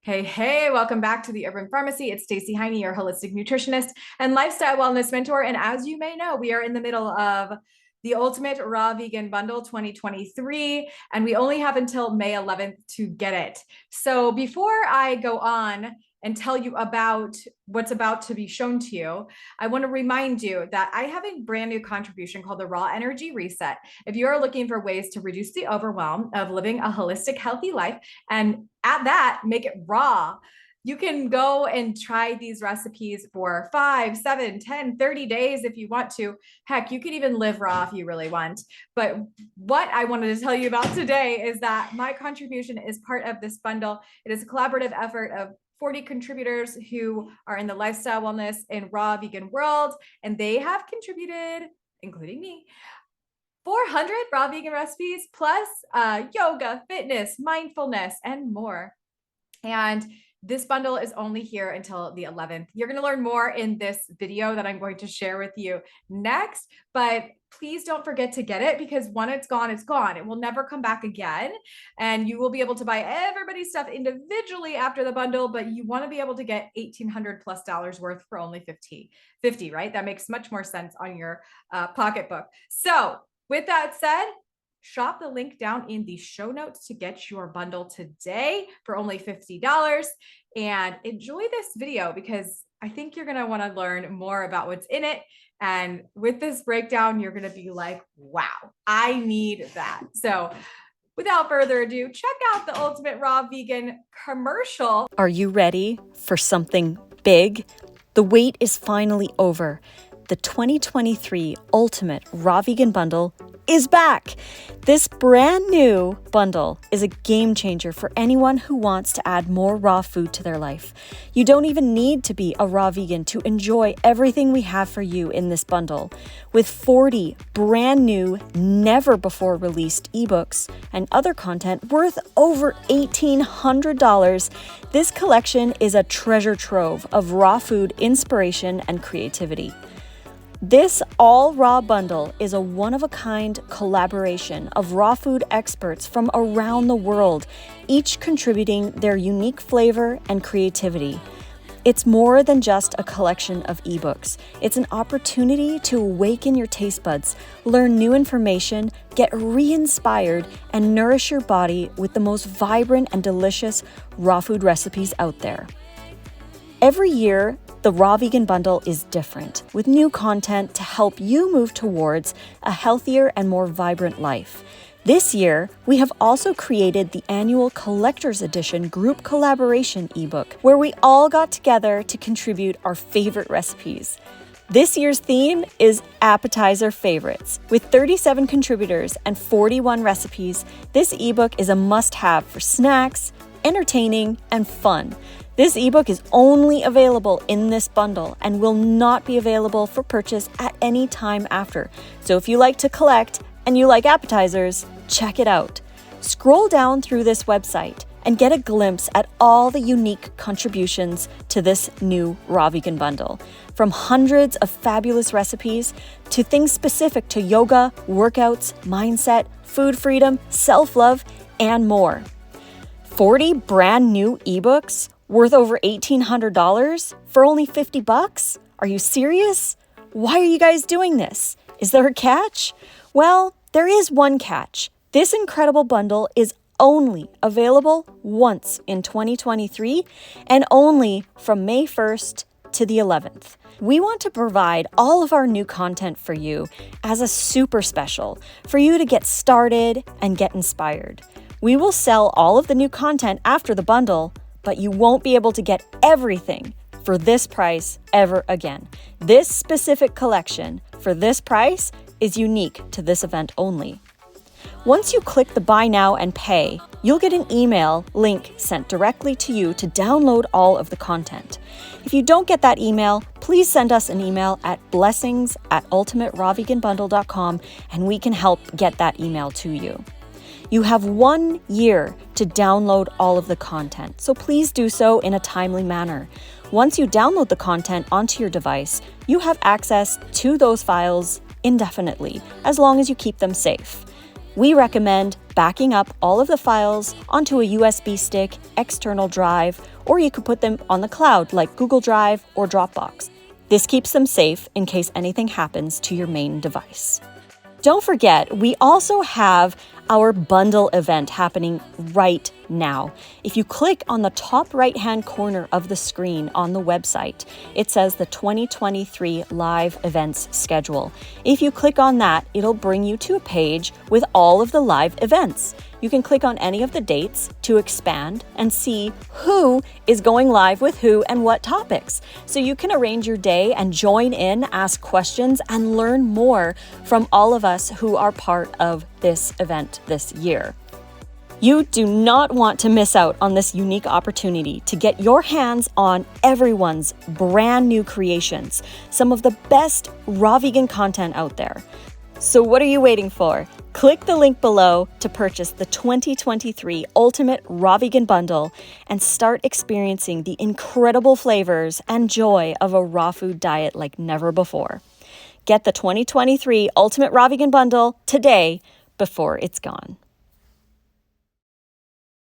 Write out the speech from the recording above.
Hey, welcome back to the Urban Pharmacy. It's STACEYHEINY, your holistic nutritionist and lifestyle wellness mentor. And as you may know, we are in the middle of the Ultimate Raw Vegan Bundle 2023, and we only have until May 11th to get it. So before I go on and tell you about what's about to be shown to you, I want to remind you that I have a brand new contribution called the Raw Energy Reset. If you are looking for ways to reduce the overwhelm of living a holistic, healthy life, and at that, make it raw, you can go and try these recipes for 5, 7, 10, 30 days if you want to. Heck, you could even live raw if you really want. But what I wanted to tell you about today is that my contribution is part of this bundle. It is a collaborative effort of 40 contributors who are in the lifestyle, wellness, and raw vegan world, and they have contributed, including me, 400 raw vegan recipes plus yoga, fitness, mindfulness, and more. And this bundle is only here until the 11th. You're going to learn more in this video that I'm going to share with you next, but please don't forget to get it, because when it's gone, it's gone. It will never come back again. And you will be able to buy everybody's stuff individually after the bundle, but you want to be able to get $1,800+ worth for only $50, right? That makes much more sense on your pocketbook. So with that said, shop the link down in the show notes to get your bundle today for only $50, and enjoy this video because I think you're going to want to learn more about what's in it. And with this breakdown, you're going to be like, wow, I need that. So without further ado, check out the Ultimate Raw Vegan commercial. Are you ready for something big? The wait is finally over. The 2023 Ultimate Raw Vegan Bundle is back. This brand new bundle is a game changer for anyone who wants to add more raw food to their life. You don't even need to be a raw vegan to enjoy everything we have for you in this bundle. With 40 brand new, never before released ebooks and other content worth over $1,800, this collection is a treasure trove of raw food inspiration and creativity. This all-raw bundle is a one-of-a-kind collaboration of raw food experts from around the world, each contributing their unique flavor and creativity. It's more than just a collection of ebooks. It's an opportunity to awaken your taste buds, learn new information, get re-inspired, and nourish your body with the most vibrant and delicious raw food recipes out there. Every year, the Raw Vegan Bundle is different, with new content to help you move towards a healthier and more vibrant life. This year, we have also created the annual Collector's Edition group collaboration ebook, where we all got together to contribute our favorite recipes. This year's theme is Appetizer Favorites. With 37 contributors and 41 recipes, this ebook is a must-have for snacks, entertaining, and fun. This ebook is only available in this bundle and will not be available for purchase at any time after. So if you like to collect and you like appetizers, check it out. Scroll down through this website and get a glimpse at all the unique contributions to this new Raw Vegan Bundle. From hundreds of fabulous recipes to things specific to yoga, workouts, mindset, food freedom, self-love, and more. 40 brand new ebooks worth over $1,800 for only $50? Are you serious? Why are you guys doing this? Is there a catch? Well, there is one catch. This incredible bundle is only available once in 2023 and only from May 1st to the 11th. We want to provide all of our new content for you as a super special for you to get started and get inspired. We will sell all of the new content after the bundle, but you won't be able to get everything for this price ever again. This specific collection for this price is unique to this event only. Once you click the Buy Now and Pay, you'll get an email link sent directly to you to download all of the content. If you don't get that email, please send us an email at blessings@ultimaterawveganbundle.com and we can help get that email to you. You have 1 year to download all of the content, so please do so in a timely manner. Once you download the content onto your device, you have access to those files indefinitely, as long as you keep them safe. We recommend backing up all of the files onto a USB stick, external drive, or you could put them on the cloud like Google Drive or Dropbox. This keeps them safe in case anything happens to your main device. Don't forget, we also have our bundle event happening right now. If you click on the top right-hand corner of the screen on the website, it says the 2023 live events schedule. If you click on that, it'll bring you to a page with all of the live events. You can click on any of the dates to expand and see who is going live with who and what topics. So you can arrange your day and join in, ask questions, and learn more from all of us who are part of this event this year. You do not want to miss out on this unique opportunity to get your hands on everyone's brand new creations, some of the best raw vegan content out there. So what are you waiting for? Click the link below to purchase the 2023 Ultimate Raw Vegan Bundle and start experiencing the incredible flavors and joy of a raw food diet like never before. Get the 2023 Ultimate Raw Vegan Bundle today before it's gone.